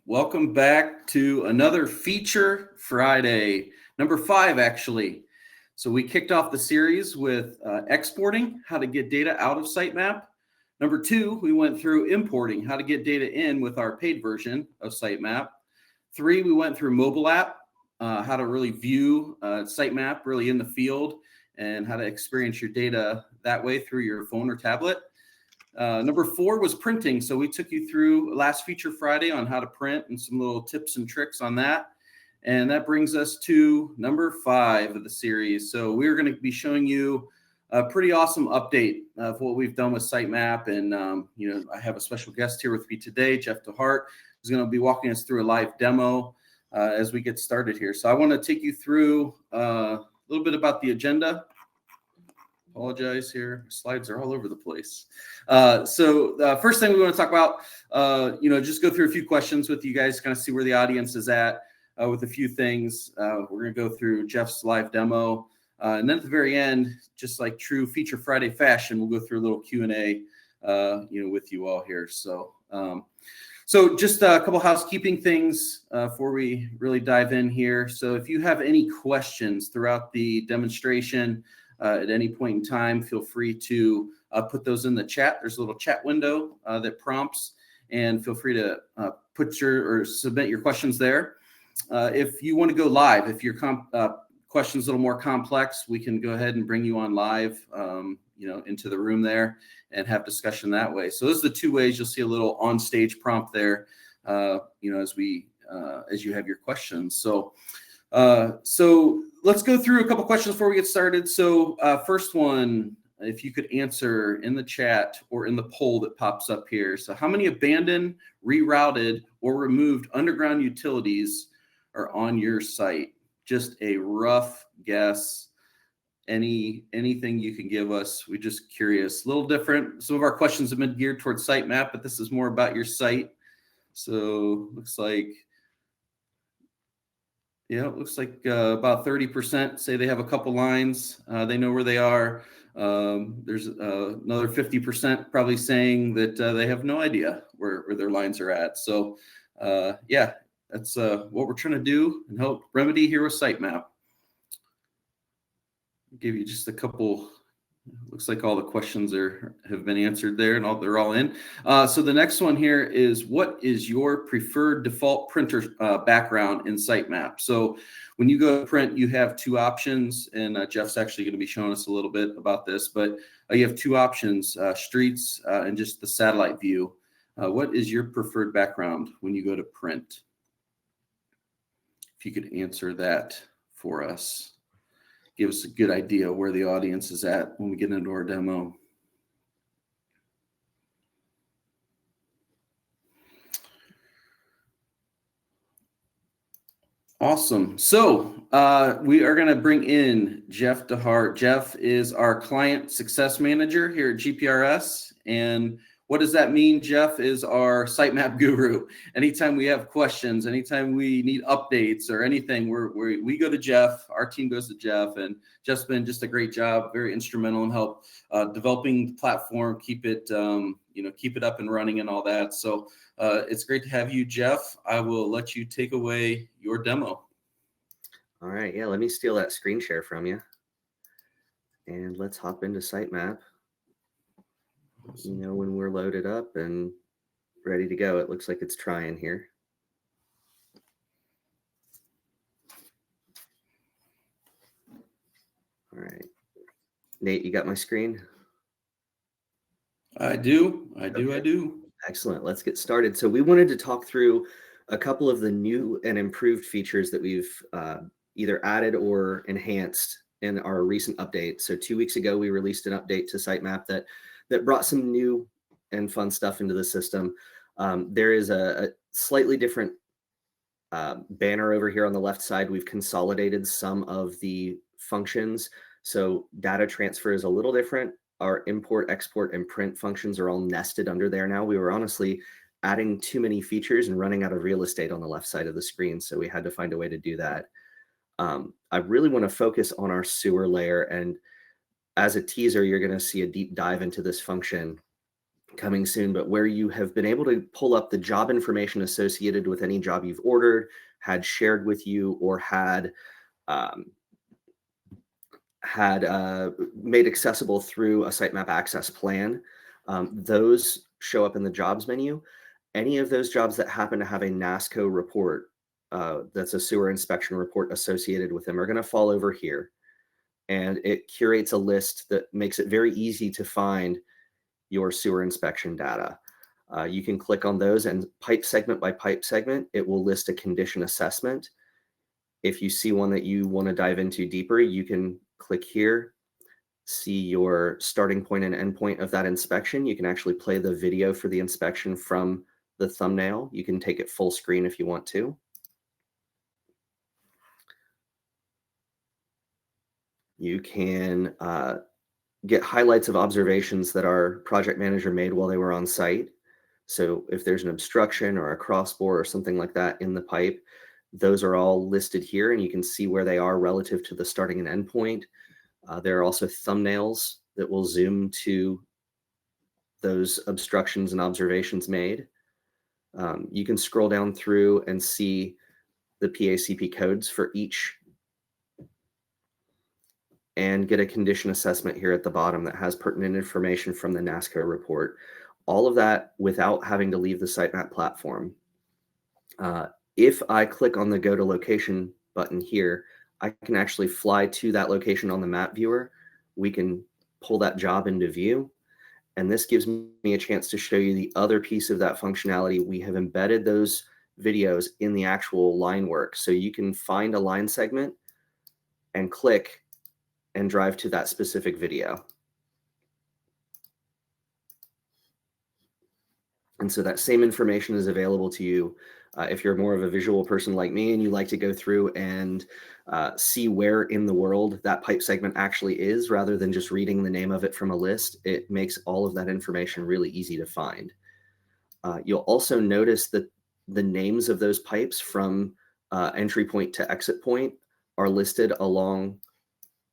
Welcome back to another Feature Friday, number 5 actually. So we kicked off the series with exporting, how to get data out of SiteMap. Number 2, we went through importing, how to get data in with our paid version of SiteMap. 3, we went through mobile app, how to really view SiteMap really in the field and how to experience your data that way through your phone or tablet. Number 4 was printing. So we took you through last Feature Friday on how to print and some little tips and tricks on that. And that brings us to number 5 of the series. So we're going to be showing you a pretty awesome update of what we've done with SiteMap. And, I have a special guest here with me today, Jeff DeHart, who's going to be walking us through a live demo as we get started here. So I want to take you through a little bit about the agenda. Apologize here. Slides are all over the place. So the first thing we want to talk about, just go through a few questions with you guys, kind of see where the audience is at with a few things. We're going to go through Jeff's live demo. And then at the very end, just like true Feature Friday fashion, we'll go through a little Q&A, with you all here. So just a couple housekeeping things before we really dive in here. So if you have any questions throughout the demonstration, at any point in time, feel free to put those in the chat. There's a little chat window that prompts, and feel free to submit your questions there. If you want to go live, if your question's a little more complex, we can go ahead and bring you on live, into the room there and have discussion that way. So those are the two ways. You'll see a little on-stage prompt there, as you have your questions. So let's go through a couple questions before we get started. So first one, if you could answer in the chat or in the poll that pops up here. So how many abandoned, rerouted, or removed underground utilities are on your site? Just a rough guess. Anything you can give us. We're just curious. A little different. Some of our questions have been geared towards SiteMap, but this is more about your site. So looks like about 30% say they have a couple lines. They know where they are. There's another 50% probably saying that they have no idea where their lines are at. So, that's what we're trying to do and help remedy here with SiteMap. I'll give you just a couple. Looks like all the questions have been answered there, and they're all in. So the next one here is, what is your preferred default printer background in SiteMap? So when you go to print, you have two options, and Jeff's actually going to be showing us a little bit about this, but you have two options, streets and just the satellite view. What is your preferred background when you go to print? If you could answer that for us. Give us a good idea where the audience is at when we get into our demo. Awesome. So we are going to bring in Jeff DeHart. Jeff is our client success manager here at GPRS. And what does that mean? Jeff is our SiteMap guru. Anytime we have questions, anytime we need updates or anything, we go to Jeff. Our team goes to Jeff, and Jeff's been just a great job, very instrumental in help developing the platform, keep it up and running and all that. So it's great to have you, Jeff. I will let you take away your demo. All right. Yeah, let me steal that screen share from you. And let's hop into SiteMap. When we're loaded up and ready to go. It looks like it's trying here. All right. Nate, you got my screen? I do. Excellent. Let's get started. So we wanted to talk through a couple of the new and improved features that we've either added or enhanced in our recent update. So 2 weeks ago, we released an update to SiteMap that brought some new and fun stuff into the system. There is a slightly different banner over here on the left side. We've consolidated some of the functions. So data transfer is a little different. Our import, export, and print functions are all nested under there now. We were honestly adding too many features and running out of real estate on the left side of the screen. So we had to find a way to do that. I really want to focus on our sewer layer, and as a teaser, you're going to see a deep dive into this function coming soon, but where you have been able to pull up the job information associated with any job you've ordered, had shared with you, or had made accessible through a SiteMap access plan. Those show up in the jobs menu. Any of those jobs that happen to have a NASSCO report, that's a sewer inspection report associated with them, are going to fall over here. And it curates a list that makes it very easy to find your sewer inspection data. You can click on those, and pipe segment by pipe segment, it will list a condition assessment. If you see one that you want to dive into deeper, you can click here, see your starting point and end point of that inspection. You can actually play the video for the inspection from the thumbnail. You can take it full screen if you want to. You can get highlights of observations that our project manager made while they were on site. So if there's an obstruction or a crossbore or something like that in the pipe, those are all listed here, and you can see where they are relative to the starting and end point. There are also thumbnails that will zoom to those obstructions and observations made. You can scroll down through and see the PACP codes for each, and get a condition assessment here at the bottom that has pertinent information from the NASSCO report. All of that without having to leave the SiteMap platform. If I click on the Go to Location button here, I can actually fly to that location on the map viewer. We can pull that job into view. And this gives me a chance to show you the other piece of that functionality. We have embedded those videos in the actual line work. So you can find a line segment and click and drive to that specific video. And so that same information is available to you if you're more of a visual person like me and you like to go through and see where in the world that pipe segment actually is, rather than just reading the name of it from a list. It makes all of that information really easy to find. You'll also notice that the names of those pipes from entry point to exit point are listed along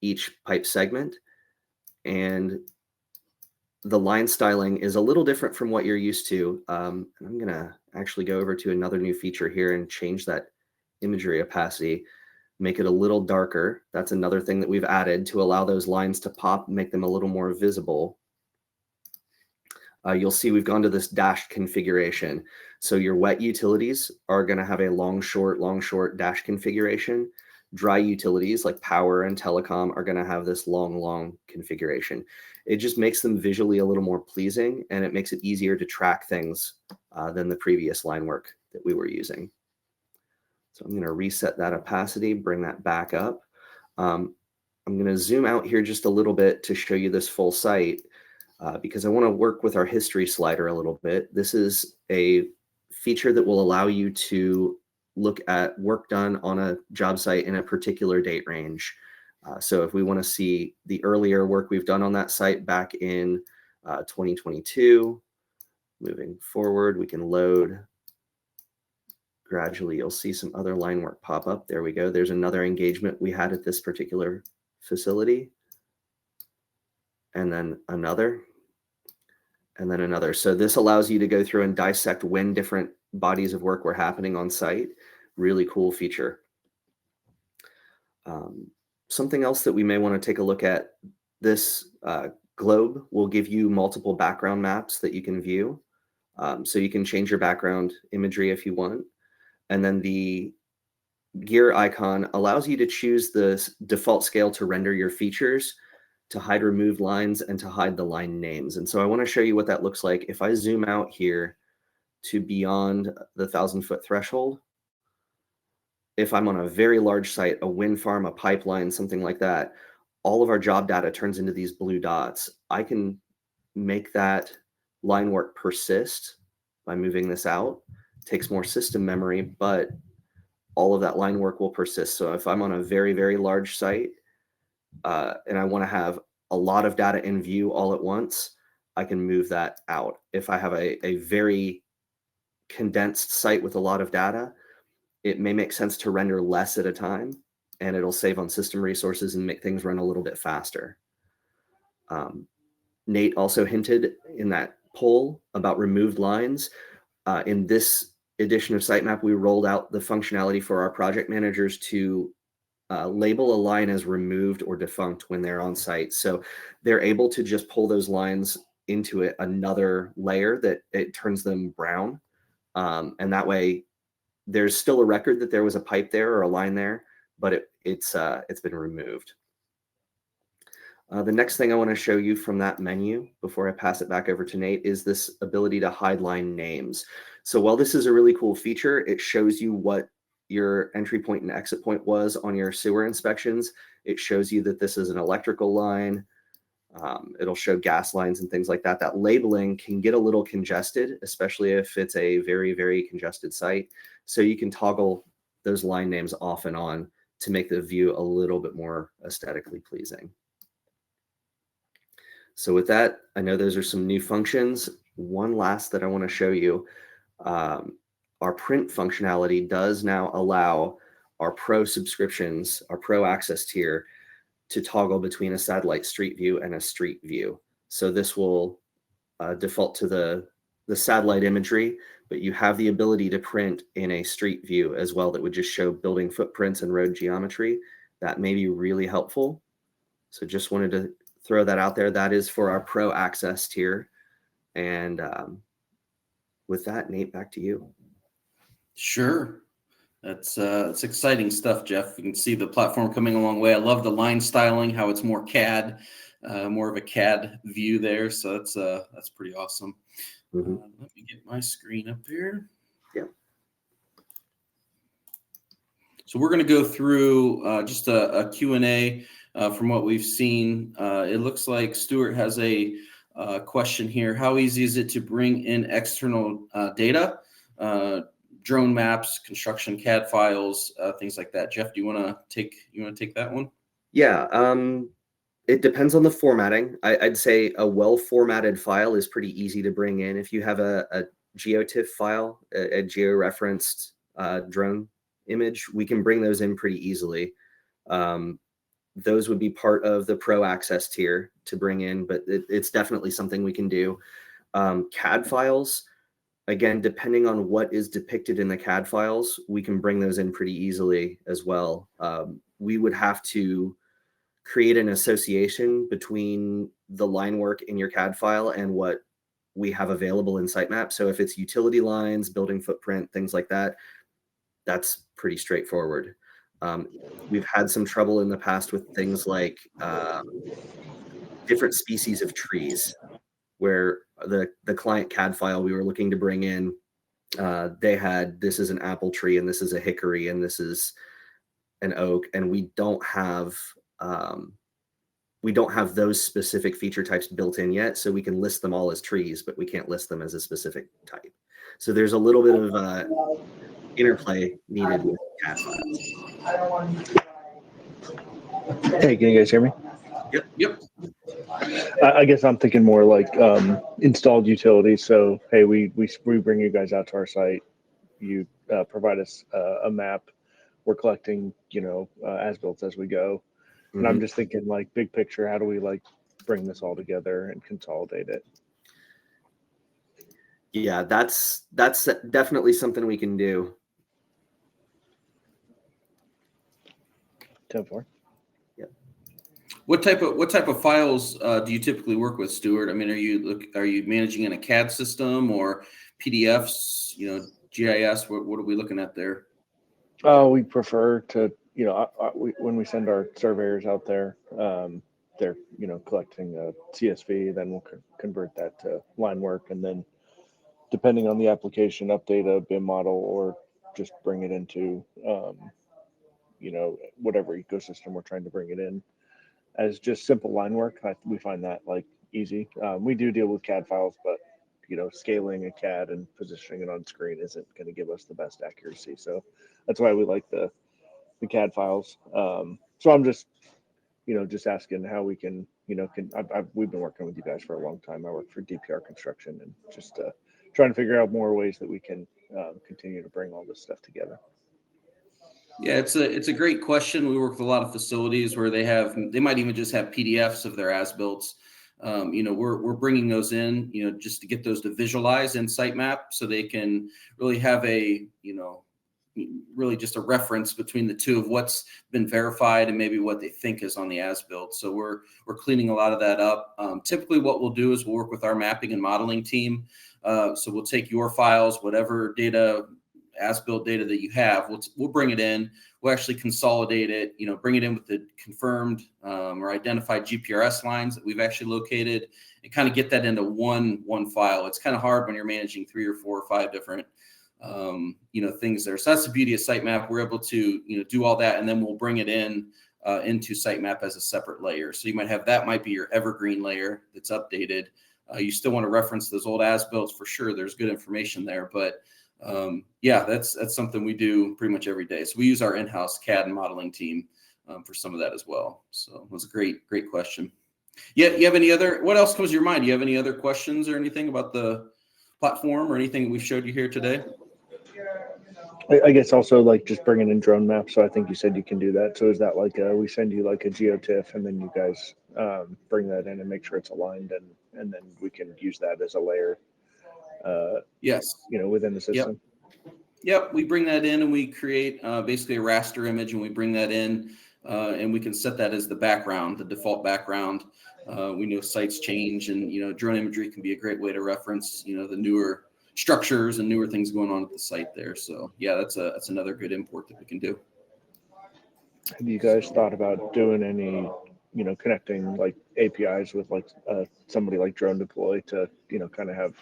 each pipe segment. And the line styling is a little different from what you're used to. I'm going to actually go over to another new feature here and change that imagery opacity, make it a little darker. That's another thing that we've added to allow those lines to pop, make them a little more visible. You'll see we've gone to this dashed configuration. So your wet utilities are going to have a long, short dash configuration. Dry utilities like power and telecom are going to have this long configuration. It just makes them visually a little more pleasing, and it makes it easier to track things than the previous line work that we were using. So I'm going to reset that opacity, bring that back up. I'm going to zoom out here just a little bit to show you this full site because I want to work with our history slider a little bit. This is a feature that will allow you to look at work done on a job site in a particular date range. So if we want to see the earlier work we've done on that site back in 2022, moving forward, we can load. Gradually, you'll see some other line work pop up. There we go. There's another engagement we had at this particular facility. And then another. And then another. So this allows you to go through and dissect when different bodies of work were happening on site. Really cool feature. Something else that we may want to take a look at, this globe will give you multiple background maps that you can view. So you can change your background imagery if you want. And then the gear icon allows you to choose the default scale to render your features, to hide removed lines, and to hide the line names. And so I want to show you what that looks like. If I zoom out here to beyond the 1,000-foot threshold, if I'm on a very large site, a wind farm, a pipeline, something like that, all of our job data turns into these blue dots. I can make that line work persist by moving this out. It takes more system memory, but all of that line work will persist. So if I'm on a very, very large site and I want to have a lot of data in view all at once, I can move that out. If I have a very condensed site with a lot of data, it may make sense to render less at a time, and it'll save on system resources and make things run a little bit faster. Nate also hinted in that poll about removed lines. In this edition of SiteMap, we rolled out the functionality for our project managers to label a line as removed or defunct when they're on site. So they're able to just pull those lines into another layer that it turns them brown. And that way there's still a record that there was a pipe there or a line there, but it's been removed. The next thing I want to show you from that menu before I pass it back over to Nate is this ability to hide line names. So while this is a really cool feature, it shows you what your entry point and exit point was on your sewer inspections. It shows you that this is an electrical line. It'll show gas lines and things like that. That labeling can get a little congested, especially if it's a very, very congested site. So you can toggle those line names off and on to make the view a little bit more aesthetically pleasing. So with that, I know those are some new functions. One last that I want to show you. Our print functionality does now allow our pro subscriptions, our pro access tier, to toggle between a satellite street view and a street view. So this will default to the satellite imagery, but you have the ability to print in a street view as well that would just show building footprints and road geometry. That may be really helpful. So just wanted to throw that out there. That is for our pro access tier. And with that, Nate, back to you. Sure. That's it's exciting stuff, Jeff. You can see the platform coming a long way. I love the line styling, how it's more CAD, more of a CAD view there. So that's pretty awesome. Mm-hmm. Let me get my screen up here. Yeah. So we're going to go through just a Q&A from what we've seen. It looks like Stuart has a question here. How easy is it to bring in external data? Drone maps, construction CAD files, things like that. Jeff, do you want to take that one? Yeah, it depends on the formatting. I'd say a well-formatted file is pretty easy to bring in. If you have a GeoTIFF file, a geo-referenced drone image, we can bring those in pretty easily. Those would be part of the pro access tier to bring in, but it's definitely something we can do. CAD files, again, depending on what is depicted in the CAD files, we can bring those in pretty easily as well. We would have to create an association between the line work in your CAD file and what we have available in SiteMap. So if it's utility lines, building footprint, things like that, that's pretty straightforward. We've had some trouble in the past with things like different species of trees, where the client CAD file we were looking to bring in, they had, this is an apple tree and this is a hickory and this is an oak, and we don't have those specific feature types built in yet. So we can list them all as trees, but we can't list them as a specific type. So there's a little bit of interplay needed with CAD files. Hey, can you guys hear me? Yep. I guess I'm thinking more like installed utilities. So, hey, we bring you guys out to our site. You provide us a map. We're collecting, as-built as we go. And Mm-hmm. I'm just thinking like big picture, how do we like bring this all together and consolidate it? Yeah, that's definitely something we can do. 10-4. What type of files do you typically work with, Stuart? I mean, are you managing in a CAD system or PDFs? GIS. What are we looking at there? We prefer to, when we send our surveyors out there, they're collecting a CSV. Then we'll convert that to line work, and then depending on the application, update a BIM model or just bring it into whatever ecosystem we're trying to bring it in as just simple line work. We find that like easy. We do deal with CAD files, but scaling a CAD and positioning it on screen isn't going to give us the best accuracy. So that's why we like the CAD files. So I'm just asking how we can, we've been working with you guys for a long time. I work for DPR Construction and just trying to figure out more ways that we can continue to bring all this stuff together. Yeah, it's a great question. We work with a lot of facilities where they might even just have PDFs of their as-builts. we're bringing those in, just to get those to visualize in SiteMap so they can really have really just a reference between the two of what's been verified and maybe what they think is on the as-built. So we're cleaning a lot of that up. Typically what we'll do is we'll work with our mapping and modeling team. So we'll take your files, whatever data, as-built data that you have, we'll bring it in. We'll actually consolidate it, bring it in with the confirmed or identified GPRS lines that we've actually located, and kind of get that into one file. It's kind of hard when you're managing 3 or 4 or 5 different things there. So that's the beauty of SiteMap. We're able to do all that, and then we'll bring it in into SiteMap as a separate layer. So you might be your evergreen layer that's updated. You still want to reference those old as-builts for sure. There's good information there, but that's something we do pretty much every day. So we use our in-house CAD and modeling team for some of that as well. So it was a great question. Yeah, you have any other? What else comes to your mind? Do you have any other questions or anything about the platform or anything we showed you here today? I guess also like just bringing in drone maps. So I think you said you can do that. So is that like we send you like a geotiff and then you guys bring that in and make sure it's aligned and then we can use that as a layer? Yes. Within the system. Yep. We bring that in and we create basically a raster image, and we bring that in and we can set that as the background, the default background. We know sites change, and drone imagery can be a great way to reference the newer structures and newer things going on at the site there. So yeah, that's another good import that we can do. Have you guys thought about doing any connecting like APIs with like somebody like Drone Deploy to kind of have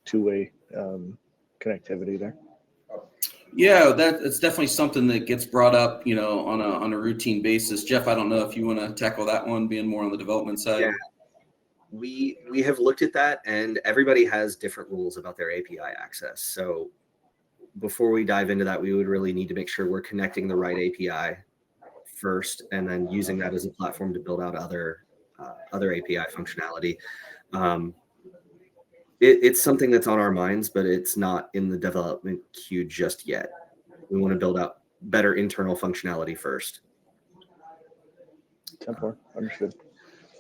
two-way connectivity there? Yeah, it's definitely something that gets brought up on a routine basis. Jeff, I don't know if you want to tackle that one, being more on the development side. Yeah. We have looked at that, and everybody has different rules about their API access. So before we dive into that, we would really need to make sure we're connecting the right API first, and then using that as a platform to build out other API functionality. It's something that's on our minds, but it's not in the development queue just yet. We want to build out better internal functionality first. Template, understood.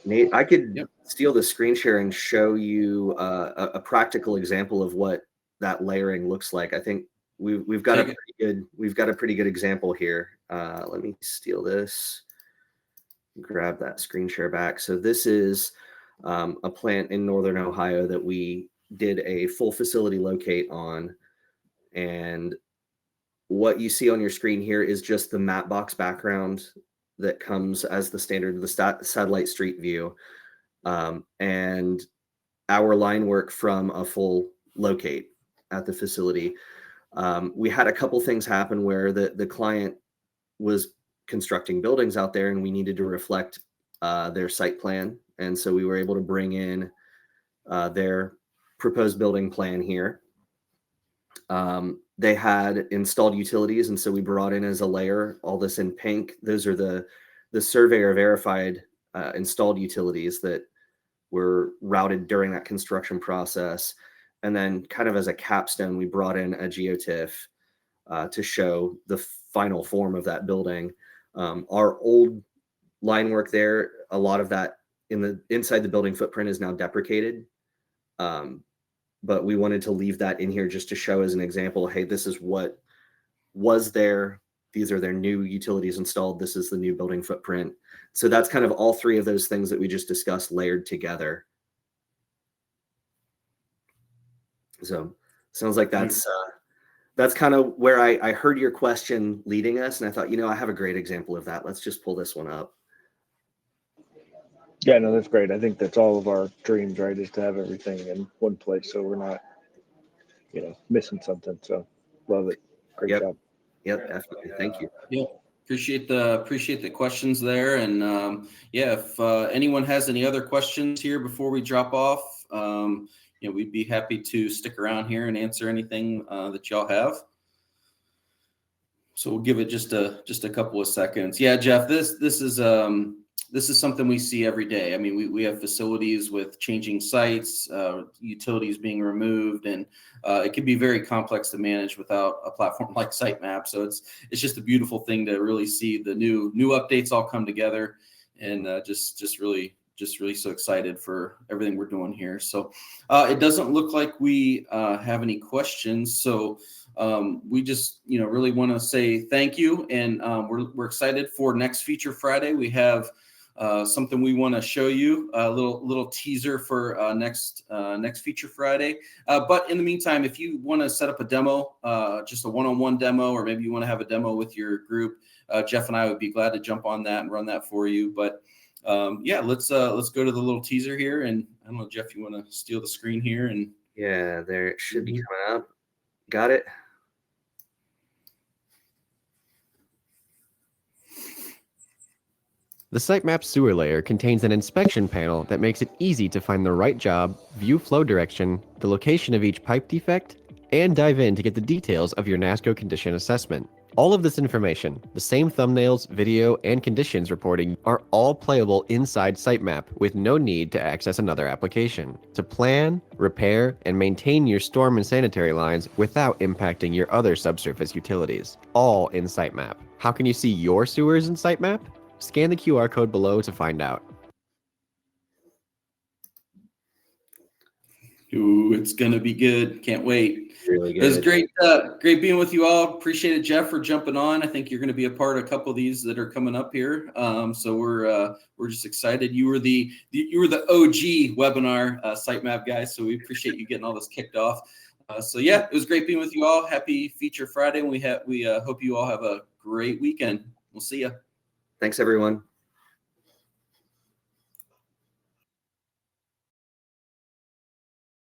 Nate, I could steal the screen share and show you a practical example of what that layering looks like. I think we've got a pretty good example here. Let me steal this. Grab that screen share back. So this is a plant in northern Ohio that we did a full facility locate on, and what you see on your screen here is just the map box background that comes as the standard of the satellite street view, and our line work from a full locate at the facility. We had a couple things happen where the client was constructing buildings out there, and we needed to reflect their site plan. And so we were able to bring in their proposed building plan here. They had installed utilities, and so we brought in as a layer all this in pink. Those are the surveyor verified installed utilities that were routed during that construction process. And then kind of as a capstone, we brought in a geotiff to show the final form of that building. Our old line work there, a lot of that inside the building footprint is now deprecated. But we wanted to leave that in here just to show as an example, hey, this is what was there. These are their new utilities installed. This is the new building footprint. So that's kind of all three of those things that we just discussed layered together. So sounds like that's kind of where I heard your question leading us. And I thought, I have a great example of that. Let's just pull this one up. Yeah, no, that's great. I think that's all of our dreams, right, is to have everything in one place so we're not, missing something. So love it. Great job. Yep, definitely. Thank you. Yeah, appreciate the questions there. And if anyone has any other questions here before we drop off, we'd be happy to stick around here and answer anything that y'all have. So we'll give it just a couple of seconds. Yeah, Jeff, this is something we see every day. I mean, we have facilities with changing sites, utilities being removed, and it can be very complex to manage without a platform like SiteMap. So it's just a beautiful thing to really see the new updates all come together, and just really just really so excited for everything we're doing here. So it doesn't look like we have any questions. So we just, really want to say thank you. And we're excited for next Feature Friday. We have something we want to show you, a little teaser for next Feature Friday. But in the meantime, if you want to set up a demo, just a one-on-one demo, or maybe you want to have a demo with your group, Jeff and I would be glad to jump on that and run that for you. But let's go to the little teaser here. And I don't know, Jeff, you want to steal the screen here? And yeah, there it should be coming up. Got it. The SiteMap sewer layer contains an inspection panel that makes it easy to find the right job, view flow direction, the location of each pipe defect, and dive in to get the details of your NASSCO condition assessment. All of this information, the same thumbnails, video, and conditions reporting, are all playable inside SiteMap with no need to access another application to plan, repair, and maintain your storm and sanitary lines without impacting your other subsurface utilities, all in SiteMap. How can you see your sewers in SiteMap? Scan the QR code below to find out. Ooh, it's going to be good. Can't wait. Really good. It was great being with you all. Appreciate it, Jeff, for jumping on. I think you're going to be a part of a couple of these that are coming up here. So we're just excited. You were the OG webinar SiteMap guy, so we appreciate you getting all this kicked off. It was great being with you all. Happy Feature Friday. And we hope you all have a great weekend. We'll see you. Thanks, everyone.